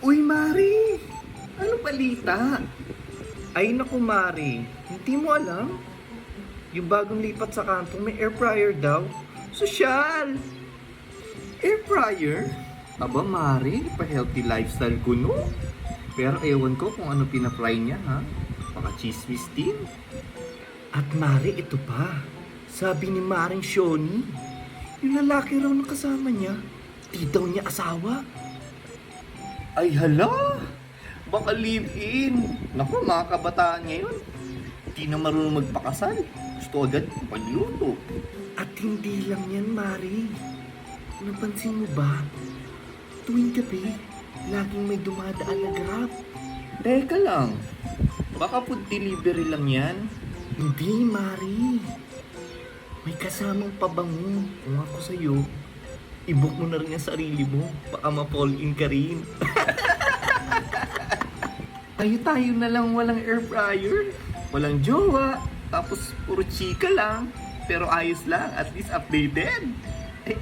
Uy, Mari! Ano balita? Ay, naku, Mari. Hindi mo alam? Yung bagong lipat sa kantong may air fryer daw. Sosyal! Air fryer? Aba, Mari, pa-healthy lifestyle ko, no? Pero ewan ko kung ano pinafry niya, ha? Baka chismis din. At Mari, ito pa. Sabi ni Maring Shoni, yung lalaki raw na kasama niya, di daw niya asawa. Ay hala! Baka live-in. Naku, mga kabataan ngayon. Di na marunong magpakasal. Gusto agad pagluto. At hindi lang yan, Mari. Napansin mo ba? Tuwing gabi, laging may dumadaan na Grab. Teka lang. Baka food delivery lang yan. Hindi, Mari. May kasamang pabango. Kung ako sa'yo, i-book mo na rin ang sarili mo. Baka ma-fall in ka rin. Tayo na lang walang air fryer. Walang jowa. Tapos puro chika lang. Pero ayos lang. At least updated. Eh.